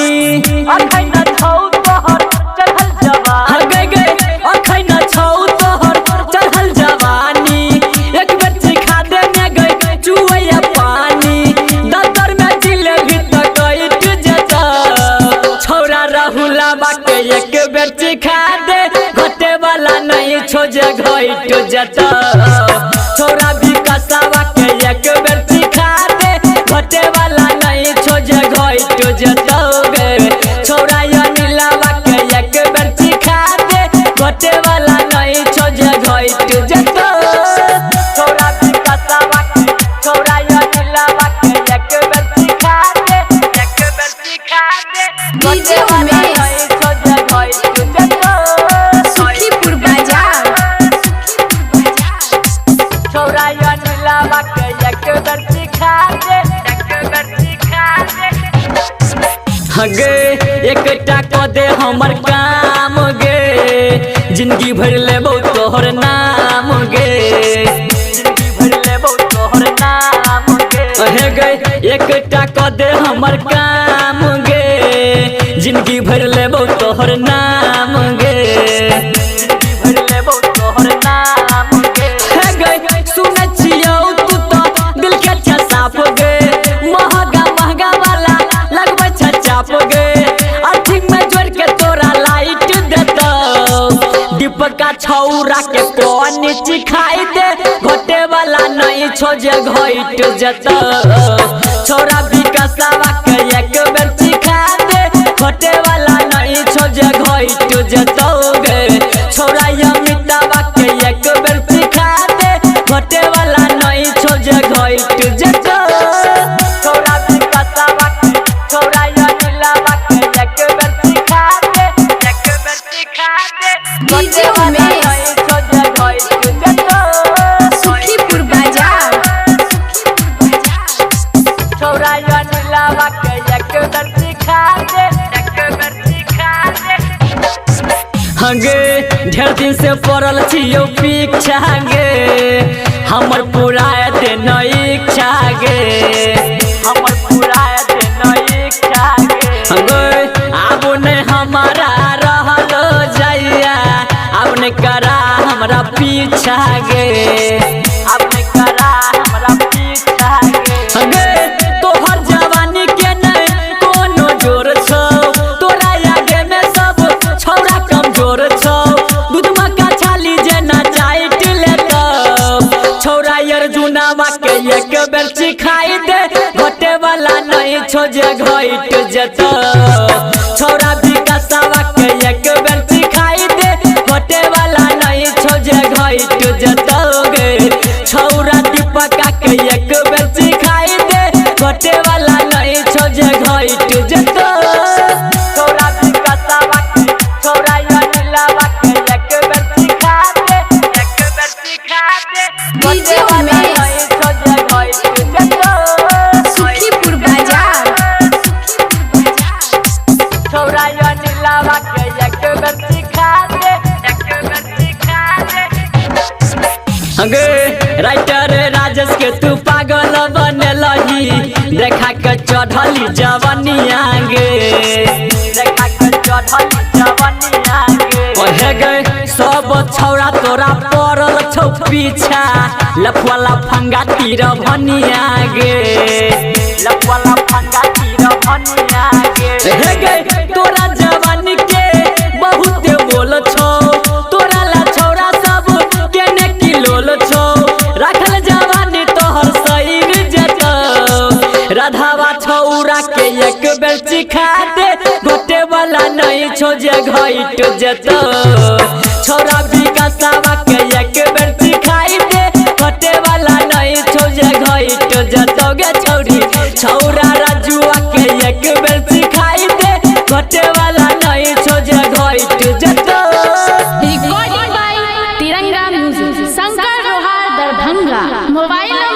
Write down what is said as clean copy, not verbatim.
जवानी अखै न छौ तोहर चढ़ल जवानी गे अखै न छौ तोहर चढ़ल जवानी एक बेर सिखा दे में गई चुवैया पानी दतर में जिलेबी त कइट जता छौरा राहुला बाटे एक बेर सिखा दे घटे वाला नहीं छो जे घइट जता छौरा विकासवा के एक बेर सिखा दे घटे वाला नहीं छो जे घइट जता छौरा अनिलवा के एक बेर सिखा दे घटे वाला नहीं छो जे घइट जता छौरा विकासवा के छौरा अनिलवा के एक बेर सिखा दे डीजे उमेश सुखीपुर बाजार छौरा अनिलवा के एक बेर सिखा दे गे एकटा क दे हमर काम गे जिंदगी भर लेबो तोहर नाम गे जिंदगी भर लेबो तोहर नाम गे हे गे एकटा क दे हमर काम गे जिंदगी भर लेबो तोहर नाम गे जिंदगी भर लेबो तोहर नाम गे हे गे सुनै छियौ तू तो दिल के अच्छा साफ गे महंगा महंगा वाला लगबै छ चाप गे अर्थिंग में जोड़ के तोरा लाइट देतो दीपका छौरा के कोन चिखाई दे घटे वाला नहीं छो जे घइट जता छौरा विकासवा के एक बेर सिखा दे घटे वाला नहीं छो जे घइट जता गे छौरा अमितावा के एक बेर सिखा दे घटे वाला नहीं छो जे घइट जता छौरा विकासवा के छौरा अनिलवा के एक बेर सिखा दे डीजे उमेश सुखीपुर बाजार छौरा अनिलवा के एक बेर सिखा दे गे ढेर दिन से पड़ल छियौ पीछा गे हमर पूरा दे नई इच्छा गे हमर पूरा दे नई इच्छा गे आब ने हमारा रहल जइया अब ने करा हमरा पीछा गे अब ने करा हमरा पीछा गे तोहर जवानी के नहीं कोनो जोर छौ तोरा आगे में सब छौरा कमजोर छौ दूधमा का छाली जेना चाइट लेतो छौरा अर्जुनवा के एक बेर सिखाई दे घटे वाला नहीं छो जे घइट जता छौरा विकासवा के एक बेर सिखाई दे घटे वाला नहीं छो जे घइट जता गे छौरा दीपका के एक बेर सिखाई दे घटे वाला नहीं छो जे घइट जता छौरा विकासवा के छौरा अनिलवा के एक बेर सिखा दे डीजे उमेश सुखीपुर बाजार छौरा अनिलवा के एक बेर सिखा दे गे राइटर राजेश के तू पागल बनलही देखा के चढ़ली जवनिया गे देखा के चढ़ली जवनिया गे गे सब छौरा तोरा पड़ल छौ पीछा लफवाला फंगा तीर भनिया गे लफवाला फंगा तीर भनिया गे गे तोरा जवानी के बहुत बोल छौ तोरा ला छौरा सब केने किलोल छौ रखल जवानी तोहर सईर जता राधावा छौरा के एक बेर सिखा दे घटे वाला नहीं छो जे घइट जता छौरा विकासवा के एक बेर सिखाई दे घटे वाला नहीं छो जे घइट जता गे छौरी छौरा राजुआ के एक बेर सिखाई दे घटे वाला नहीं छो जे घइट जता रिकॉर्डिंग बाय तिरंगा म्यूजिक शंकर रोहार दरभंगा मोबाइल